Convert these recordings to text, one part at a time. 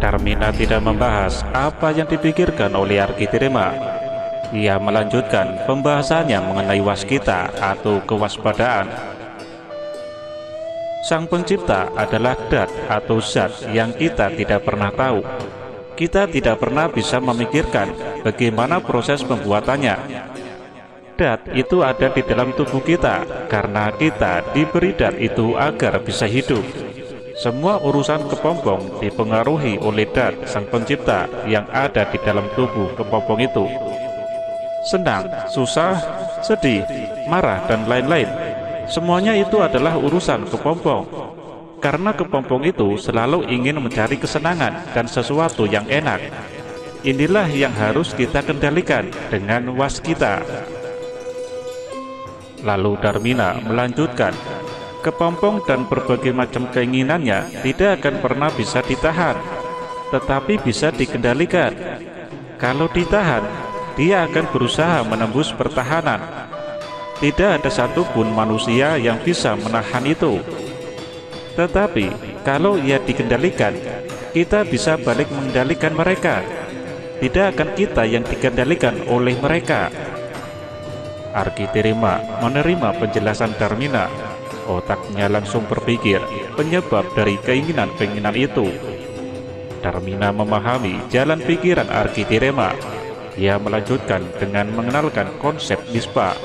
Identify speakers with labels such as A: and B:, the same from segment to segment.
A: Darmina tidak membahas apa yang dipikirkan oleh Arkitirema. Ia melanjutkan pembahasannya mengenai waskita atau kewaspadaan. Sang Pencipta adalah dat atau zat yang kita tidak pernah tahu. Kita tidak pernah bisa memikirkan bagaimana proses pembuatannya. Dat itu ada di dalam tubuh kita karena kita diberi dat itu agar bisa hidup. Semua urusan kepompong dipengaruhi oleh dat Sang Pencipta yang ada di dalam tubuh kepompong itu. Senang, susah, sedih, marah, dan lain-lain. Semuanya itu adalah urusan kepompong. Karena kepompong itu selalu ingin mencari kesenangan dan sesuatu yang enak. Inilah yang harus kita kendalikan dengan waskita. Lalu Darmina melanjutkan, kepompong dan berbagai macam keinginannya tidak akan pernah bisa ditahan, tetapi bisa dikendalikan. Kalau ditahan, dia akan berusaha menembus pertahanan. Tidak ada satupun manusia yang bisa menahan itu. Tetapi kalau ia dikendalikan, kita bisa balik mengendalikan mereka. Tidak akan kita yang dikendalikan oleh mereka. Arkitirema menerima penjelasan Darmina. Otaknya langsung berpikir penyebab dari keinginan-keinginan itu. Darmina memahami jalan pikiran Arkitirema. Ia melanjutkan dengan mengenalkan konsep nispa.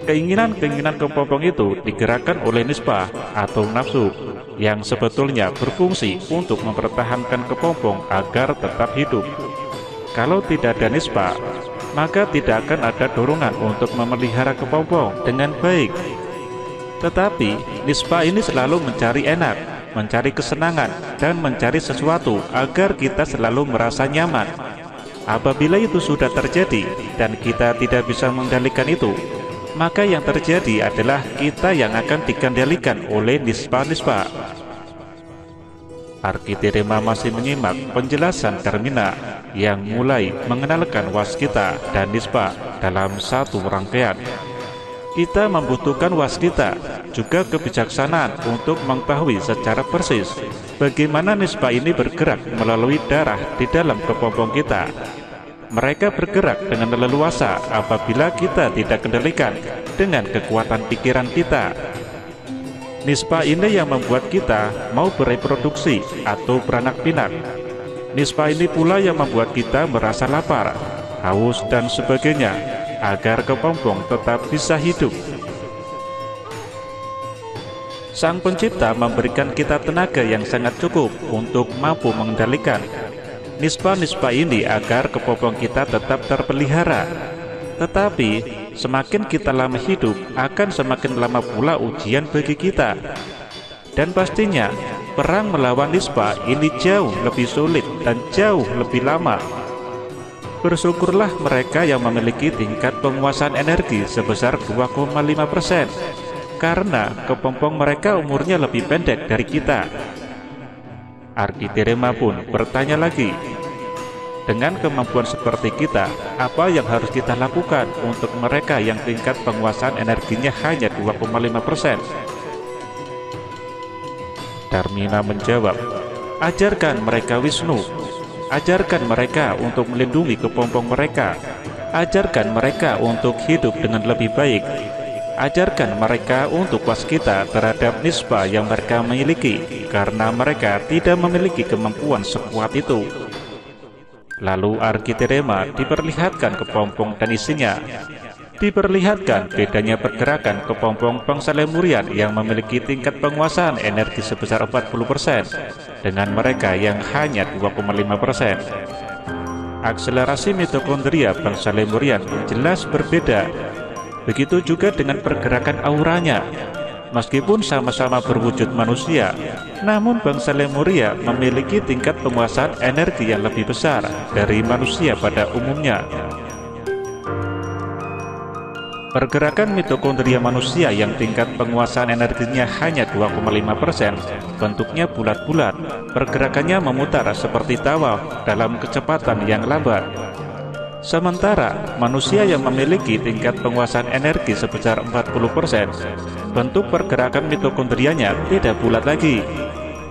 A: Keinginan-keinginan kepompong itu digerakkan oleh nispa atau nafsu, yang sebetulnya berfungsi untuk mempertahankan kepompong agar tetap hidup. Kalau tidak ada nispa, maka tidak akan ada dorongan untuk memelihara kepompong dengan baik. Tetapi nispa ini selalu mencari enak, mencari kesenangan, dan mencari sesuatu agar kita selalu merasa nyaman. Apabila itu sudah terjadi dan kita tidak bisa mengendalikan itu, maka yang terjadi adalah kita yang akan dikendalikan oleh nispa-nispa. Arkitirema masih menyimak penjelasan Darmina yang mulai mengenalkan waskita dan nispa dalam satu rangkaian. Kita membutuhkan waskita, juga kebijaksanaan untuk mengetahui secara persis bagaimana nispa ini bergerak melalui darah di dalam kepompong kita. Mereka bergerak dengan leluasa apabila kita tidak kendalikan dengan kekuatan pikiran kita. Nispa ini yang membuat kita mau bereproduksi atau beranak pinak. Nispa ini pula yang membuat kita merasa lapar, haus, dan sebagainya, agar kepompong tetap bisa hidup. Sang Pencipta memberikan kita tenaga yang sangat cukup untuk mampu mengendalikan nispa-nispa ini agar kepompong kita tetap terpelihara. Tetapi semakin kita lama hidup, akan semakin lama pula ujian bagi kita. Dan pastinya perang melawan nispa ini jauh lebih sulit dan jauh lebih lama. Bersyukurlah mereka yang memiliki tingkat penguasaan energi sebesar 2,5%, karena kepompong mereka umurnya lebih pendek dari kita. Arkitirema pun bertanya lagi, dengan kemampuan seperti kita, apa yang harus kita lakukan untuk mereka yang tingkat penguasaan energinya hanya 2,5%? Darmina menjawab, ajarkan mereka Wisnu. Ajarkan mereka untuk melindungi kepompong mereka. Ajarkan mereka untuk hidup dengan lebih baik. Ajarkan mereka untuk waskita terhadap nispa yang mereka miliki, karena mereka tidak memiliki kemampuan sekuat itu. Lalu Arkitirema diperlihatkan kepompong dan isinya. Diperlihatkan bedanya pergerakan kepompong bangsa Lemurian yang memiliki tingkat penguasaan energi sebesar 40% dengan mereka yang hanya 2,5%. Akselerasi mitokondria bangsa Lemurian jelas berbeda. Begitu juga dengan pergerakan auranya. Meskipun sama-sama berwujud manusia, namun bangsa Lemuria memiliki tingkat penguasaan energi yang lebih besar dari manusia pada umumnya. Pergerakan mitokondria manusia yang tingkat penguasaan energinya hanya 2,5%, bentuknya bulat-bulat, pergerakannya memutar seperti tawaf dalam kecepatan yang lambat. Sementara manusia yang memiliki tingkat penguasaan energi sebesar 40%, bentuk pergerakan mitokondrianya tidak bulat lagi.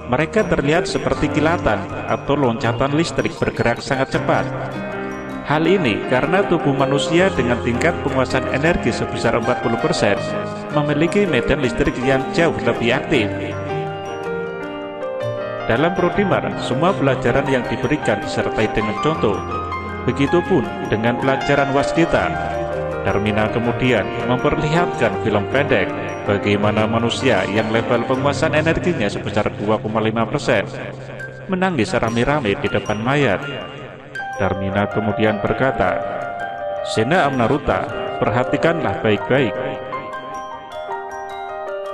A: mereka terlihat seperti kilatan atau loncatan listrik bergerak sangat cepat. Hal ini karena tubuh manusia dengan tingkat penguasaan energi sebesar 40% memiliki medan listrik yang jauh lebih aktif. Dalam Prodimer, semua pelajaran yang diberikan disertai dengan contoh. Begitupun dengan pelajaran waskita. Darmina kemudian memperlihatkan film pendek bagaimana manusia yang level penguasaan energinya sebesar 2,5% menangis rame-rame di depan mayat. Darmina kemudian berkata, "Sena Amnaruta, perhatikanlah baik-baik."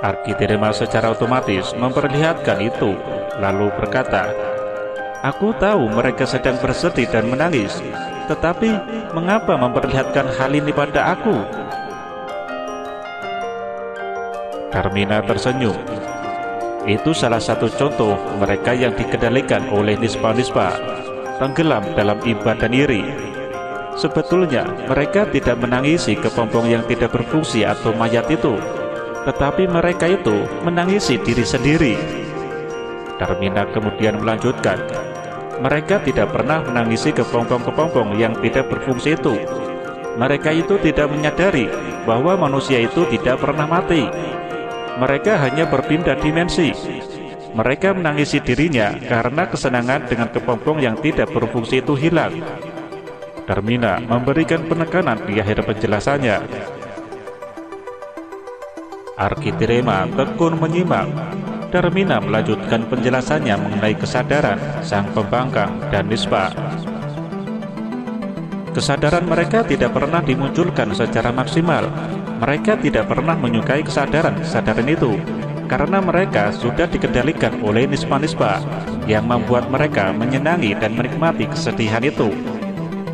A: Arkitirema secara otomatis memperlihatkan itu, lalu berkata, "Aku tahu mereka sedang bersedih dan menangis, tetapi mengapa memperlihatkan hal ini pada aku?" Darmina tersenyum. Itu salah satu contoh mereka yang dikendalikan oleh nispa-nispa, tenggelam dalam iba dan iri. Sebetulnya mereka tidak menangisi kepompong yang tidak berfungsi atau mayat itu, tetapi mereka itu menangisi diri sendiri. Darmina kemudian melanjutkan, mereka tidak pernah menangisi kepompong-kepompong yang tidak berfungsi itu. Mereka itu tidak menyadari bahwa manusia itu tidak pernah mati. Mereka hanya berpindah dimensi. Mereka menangisi dirinya karena kesenangan dengan kepompong yang tidak berfungsi itu hilang. Darmina memberikan penekanan di akhir penjelasannya. Arkitirema tekun menyimak. Darmina melanjutkan penjelasannya mengenai kesadaran sang pembangkang dan nispa. Kesadaran mereka tidak pernah dimunculkan secara maksimal. Mereka tidak pernah menyukai kesadaran itu, karena mereka sudah dikendalikan oleh nispa-nispa yang membuat mereka menyenangi dan menikmati kesedihan itu,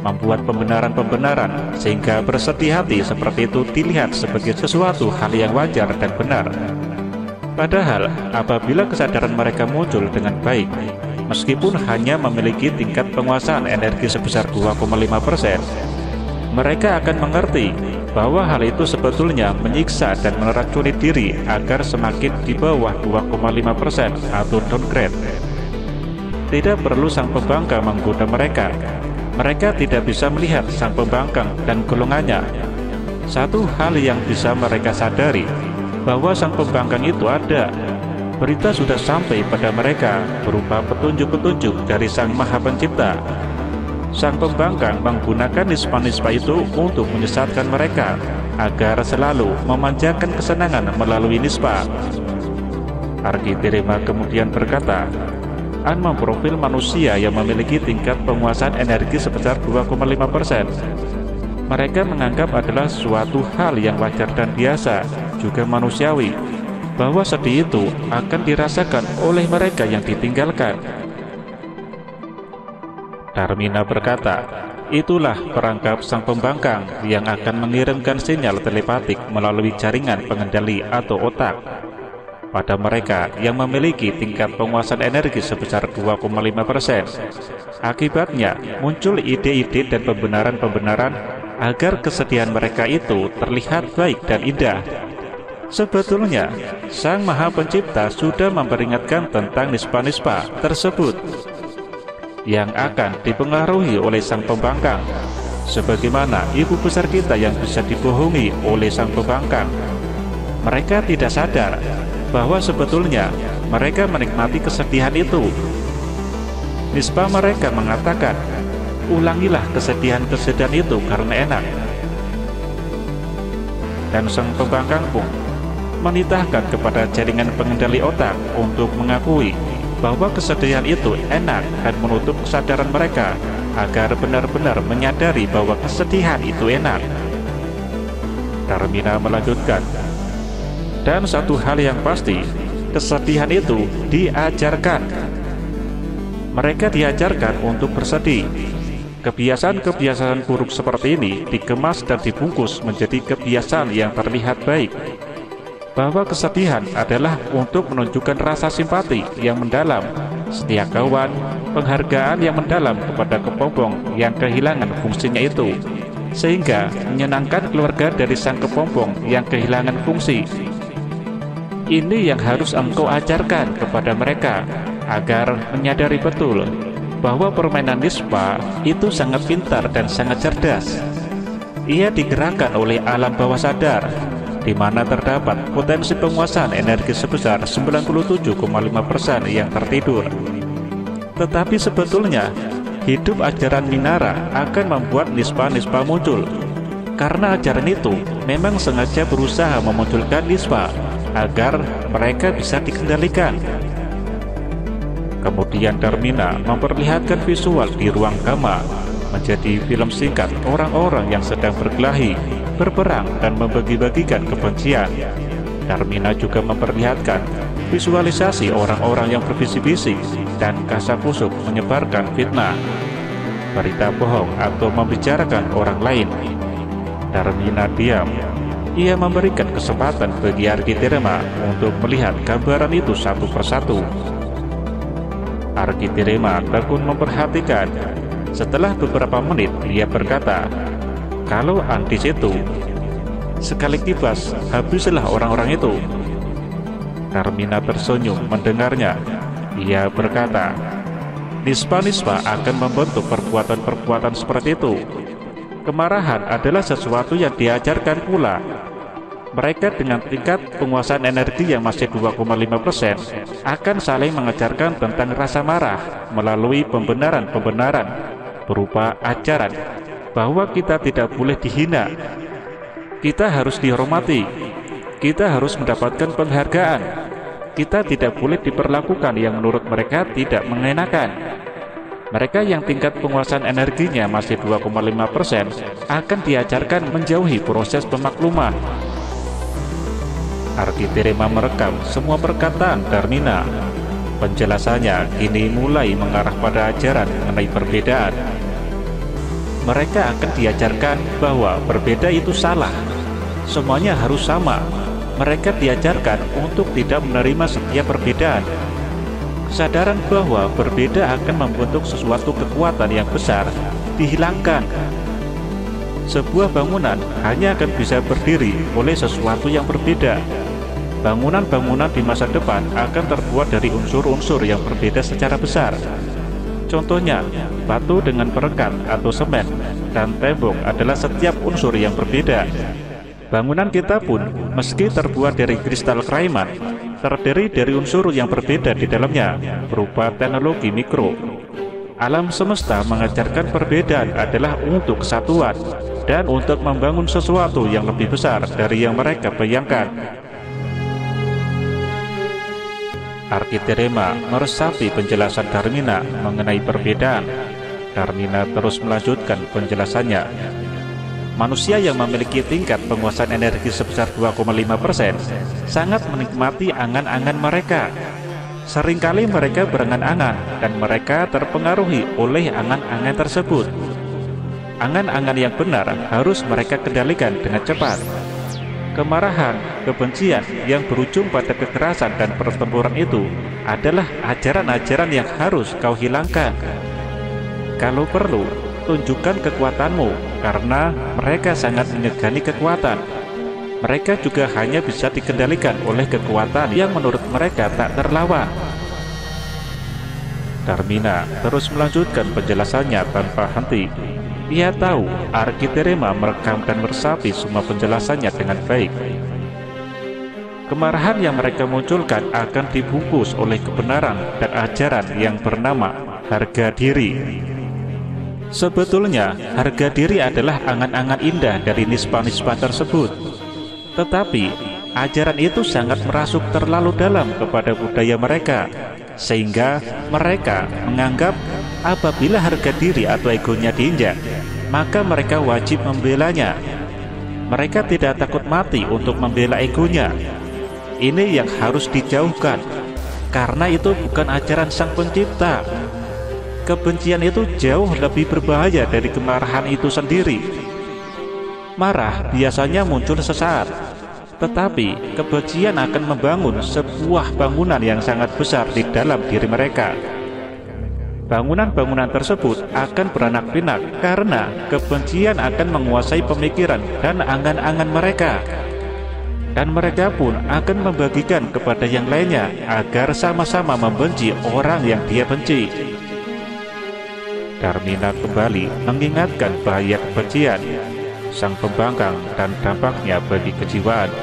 A: membuat pembenaran-pembenaran sehingga bersedih hati seperti itu dilihat sebagai sesuatu hal yang wajar dan benar. Padahal apabila kesadaran mereka muncul dengan baik, meskipun hanya memiliki tingkat penguasaan energi sebesar 2,5%, mereka akan mengerti bahwa hal itu sebetulnya menyiksa dan meracuni diri agar semakin di bawah 2,5% atau downgrade. Tidak perlu sang pembangkang menggoda mereka. Mereka tidak bisa melihat sang pembangkang dan golongannya. Satu hal yang bisa mereka sadari, bahwa sang pembangkang itu ada. Berita sudah sampai pada mereka berupa petunjuk-petunjuk dari Sang Maha Pencipta. Sang pembangkang menggunakan nispa-nispa itu untuk menyesatkan mereka agar selalu memanjangkan kesenangan melalui nispa. Arkitirema kemudian berkata, memprofil manusia yang memiliki tingkat penguasaan energi sebesar 2,5%. Mereka menganggap adalah suatu hal yang wajar dan biasa, juga manusiawi, bahwa sedih itu akan dirasakan oleh mereka yang ditinggalkan. Darmina berkata, itulah perangkap sang pembangkang yang akan mengirimkan sinyal telepatik melalui jaringan pengendali atau otak pada mereka yang memiliki tingkat penguasaan energi sebesar 2,5%. Akibatnya muncul ide-ide dan pembenaran-pembenaran agar kesedihan mereka itu terlihat baik dan indah. Sebetulnya Sang Maha Pencipta sudah memperingatkan tentang nispa-nispa tersebut yang akan dipengaruhi oleh sang pembangkang, sebagaimana ibu besar kita yang bisa dibohongi oleh sang pembangkang. Mereka tidak sadar bahwa sebetulnya mereka menikmati kesedihan itu. Nispa mereka mengatakan, ulangilah kesedihan-kesedihan itu karena enak. Dan sang pembangkang pun menitahkan kepada jaringan pengendali otak untuk mengakui bahwa kesedihan itu enak dan menutup kesadaran mereka agar benar-benar menyadari bahwa kesedihan itu enak. Darmina melanjutkan, dan satu hal yang pasti, kesedihan itu diajarkan. Mereka diajarkan untuk bersedih. Kebiasaan-kebiasaan buruk seperti ini dikemas dan dibungkus menjadi kebiasaan yang terlihat baik, bahwa kesedihan adalah untuk menunjukkan rasa simpati yang mendalam, setia kawan, penghargaan yang mendalam kepada kepompong yang kehilangan fungsinya itu, sehingga menyenangkan keluarga dari sang kepompong yang kehilangan fungsi. Ini yang harus engkau ajarkan kepada mereka, agar menyadari betul bahwa permainan Nispa itu sangat pintar dan sangat cerdas. Ia digerakkan oleh alam bawah sadar, di mana terdapat potensi penguasaan energi sebesar 97,5% yang tertidur. Tetapi sebetulnya, hidup ajaran Minara akan membuat Nispa-Nispa muncul, karena ajaran itu memang sengaja berusaha memunculkan Nispa agar mereka bisa dikendalikan. Kemudian Darmina memperlihatkan visual di ruang Kama menjadi film singkat orang-orang yang sedang berkelahi, berperang, dan membagi-bagikan kebencian. Darmina juga memperlihatkan visualisasi orang-orang yang berbisik-bisik dan kasakusuk menyebarkan fitnah, berita bohong, atau membicarakan orang lain. Darmina diam. Ia memberikan kesempatan bagi Arkitirema untuk melihat gambaran itu satu persatu. Arkitirema tekun memperhatikan. Setelah beberapa menit, dia berkata, "Kalau di situ, sekali kibas habislah orang-orang itu." Darmina tersenyum mendengarnya. Ia berkata, "Nispa-Nispa akan membentuk perbuatan-perbuatan seperti itu. Kemarahan adalah sesuatu yang diajarkan pula. Mereka dengan tingkat penguasaan energi yang masih 2,5% akan saling mengajarkan tentang rasa marah melalui pembenaran-pembenaran berupa ajaran bahwa kita tidak boleh dihina, kita harus dihormati, kita harus mendapatkan penghargaan, kita tidak boleh diperlakukan yang menurut mereka tidak mengenakan. Mereka yang tingkat penguasaan energinya masih 2,5% akan diajarkan menjauhi proses pemakluman." Arkitirema merekam semua perkataan Darmina. Penjelasannya kini mulai mengarah pada ajaran mengenai perbedaan. Mereka akan diajarkan bahwa berbeda itu salah, semuanya harus sama. Mereka diajarkan untuk tidak menerima setiap perbedaan. Kesadaran bahwa berbeda akan membentuk sesuatu kekuatan yang besar dihilangkan. Sebuah bangunan hanya akan bisa berdiri oleh sesuatu yang berbeda. Bangunan-bangunan di masa depan akan terbuat dari unsur-unsur yang berbeda secara besar. Contohnya, batu dengan perekat atau semen, dan tembok adalah setiap unsur yang berbeda. Bangunan kita pun, meski terbuat dari kristal Kraiman, terdiri dari unsur yang berbeda di dalamnya, berupa teknologi mikro. Alam semesta mengajarkan perbedaan adalah untuk kesatuan, dan untuk membangun sesuatu yang lebih besar dari yang mereka bayangkan. Arkitirema meresapi penjelasan Darmina mengenai perbedaan. Darmina terus melanjutkan penjelasannya. Manusia yang memiliki tingkat penguasaan energi sebesar 2,5% sangat menikmati angan-angan mereka. Seringkali mereka berangan-angan dan mereka terpengaruhi oleh angan-angan tersebut. Angan-angan yang benar harus mereka kendalikan dengan cepat. Kemarahan, kebencian yang berujung pada kekerasan dan pertempuran itu adalah ajaran-ajaran yang harus kau hilangkan. Kalau perlu, tunjukkan kekuatanmu, karena mereka sangat menyegani kekuatan. Mereka juga hanya bisa dikendalikan oleh kekuatan yang menurut mereka tak terlawan. Darmina terus melanjutkan penjelasannya tanpa henti. Ia tahu Arkitirema merekam dan meresapi semua penjelasannya dengan baik. Kemarahan yang mereka munculkan akan dibungkus oleh kebenaran dan ajaran yang bernama harga diri. Sebetulnya, harga diri adalah angan-angan indah dari nispa-nispa tersebut. Tetapi, ajaran itu sangat merasuk terlalu dalam kepada budaya mereka, sehingga mereka menganggap apabila harga diri atau egonya diinjak, maka mereka wajib membelanya. Mereka tidak takut mati untuk membela egonya. Ini yang harus dijauhkan, karena itu bukan ajaran Sang Pencipta. Kebencian itu jauh lebih berbahaya dari kemarahan itu sendiri. Marah biasanya muncul sesaat, tetapi kebencian akan membangun sebuah bangunan yang sangat besar di dalam diri mereka. Bangunan-bangunan tersebut akan beranak pinak karena kebencian akan menguasai pemikiran dan angan-angan mereka. dan mereka pun akan membagikan kepada yang lainnya agar sama-sama membenci orang yang dia benci. Darmina kembali mengingatkan bahaya kebencian, sang pembangkang, dan dampaknya bagi kejiwaan.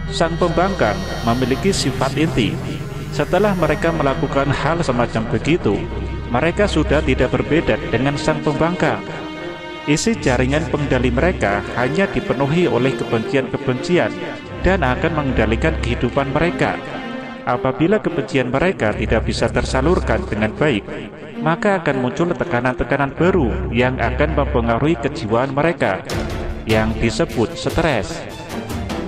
A: Sang pembangkang memiliki sifat inti. Setelah mereka melakukan hal semacam begitu, mereka sudah tidak berbeda dengan sang pembangkang. Isi jaringan pengendali mereka hanya dipenuhi oleh kebencian-kebencian dan akan mengendalikan kehidupan mereka. Apabila kebencian mereka tidak bisa tersalurkan dengan baik, maka akan muncul tekanan-tekanan baru yang akan mempengaruhi kejiwaan mereka, yang disebut stres.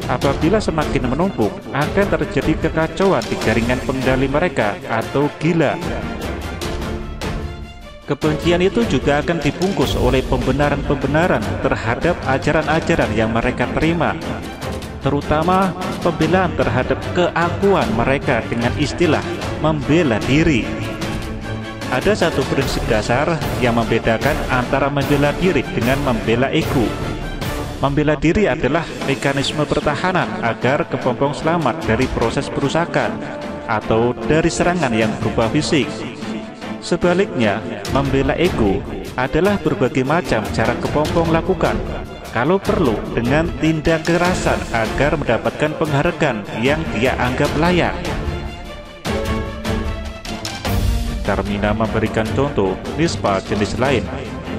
A: Apabila semakin menumpuk, akan terjadi kekacauan di jaringan pengendali mereka atau gila. Kebencian itu juga akan dibungkus oleh pembenaran-pembenaran terhadap ajaran-ajaran yang mereka terima, terutama pembelaan terhadap keakuan mereka dengan istilah membela diri. Ada satu prinsip dasar yang membedakan antara membela diri dengan membela ego. Membela diri adalah mekanisme pertahanan agar kepompong selamat dari proses perusakan atau dari serangan yang berupa fisik. Sebaliknya, membela ego adalah berbagai macam cara kepompong lakukan, kalau perlu dengan tindak kekerasan agar mendapatkan penghargaan yang dia anggap layak. Darmina memberikan contoh nispa jenis lain,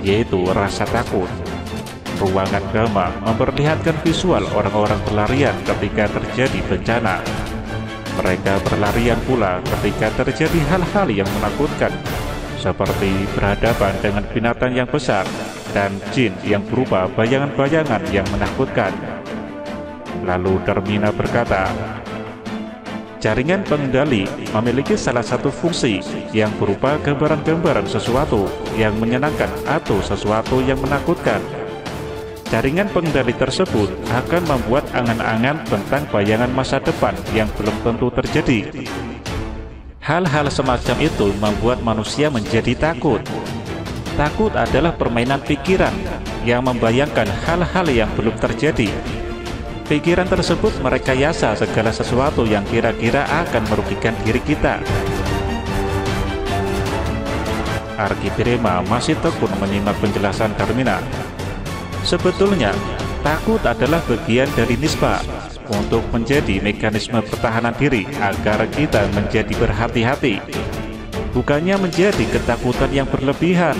A: yaitu rasa takut. Ruangan Gama memperlihatkan visual orang-orang berlarian ketika terjadi bencana. Mereka berlarian pula ketika terjadi hal-hal yang menakutkan, seperti berhadapan dengan binatang yang besar dan jin yang berupa bayangan-bayangan yang menakutkan. Lalu Darmina berkata, jaringan pengendali memiliki salah satu fungsi yang berupa gambaran-gambaran sesuatu yang menyenangkan atau sesuatu yang menakutkan. Jaringan pengendali tersebut akan membuat angan-angan tentang bayangan masa depan yang belum tentu terjadi. Hal-hal semacam itu membuat manusia menjadi takut. Takut adalah permainan pikiran yang membayangkan hal-hal yang belum terjadi. Pikiran tersebut merekayasa segala sesuatu yang kira-kira akan merugikan diri kita. Arkiprima masih tekun menyimak penjelasan Darmina. Sebetulnya, takut adalah bagian dari nispa untuk menjadi mekanisme pertahanan diri agar kita menjadi berhati-hati, bukannya menjadi ketakutan yang berlebihan.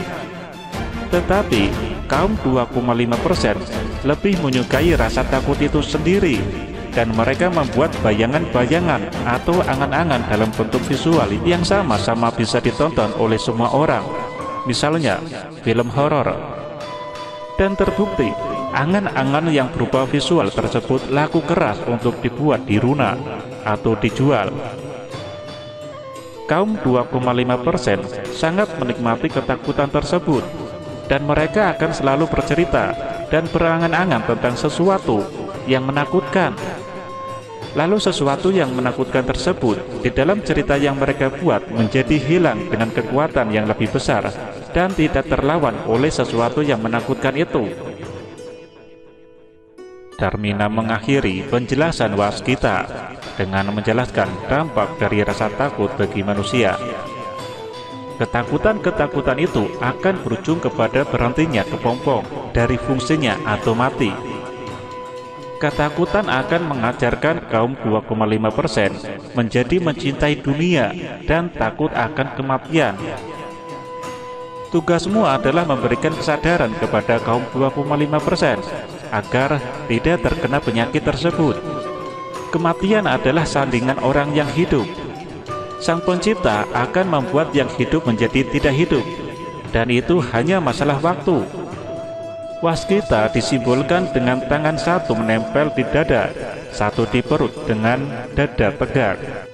A: Tetapi, kaum 2,5% lebih menyukai rasa takut itu sendiri, dan mereka membuat bayangan-bayangan atau angan-angan dalam bentuk visual yang sama-sama bisa ditonton oleh semua orang, misalnya film horor. Dan terbukti, angan-angan yang berupa visual tersebut laku keras untuk dibuat di runa atau dijual. Kaum 2,5% sangat menikmati ketakutan tersebut, dan mereka akan selalu bercerita dan berangan-angan tentang sesuatu yang menakutkan. Lalu sesuatu yang menakutkan tersebut di dalam cerita yang mereka buat menjadi hilang dengan kekuatan yang lebih besar dan tidak terlawan oleh sesuatu yang menakutkan itu. Darmina mengakhiri penjelasan waskita dengan menjelaskan dampak dari rasa takut bagi manusia. Ketakutan-ketakutan itu akan berujung kepada berhentinya kepompong dari fungsinya atau mati. Ketakutan akan mengajarkan kaum 2,5% menjadi mencintai dunia dan takut akan kematian. Tugasmu adalah memberikan kesadaran kepada kaum 2,5% agar tidak terkena penyakit tersebut. Kematian adalah sandingan orang yang hidup. Sang Pencipta akan membuat yang hidup menjadi tidak hidup, dan itu hanya masalah waktu. Waskita disimbolkan dengan tangan satu menempel di dada, satu di perut dengan dada tegak.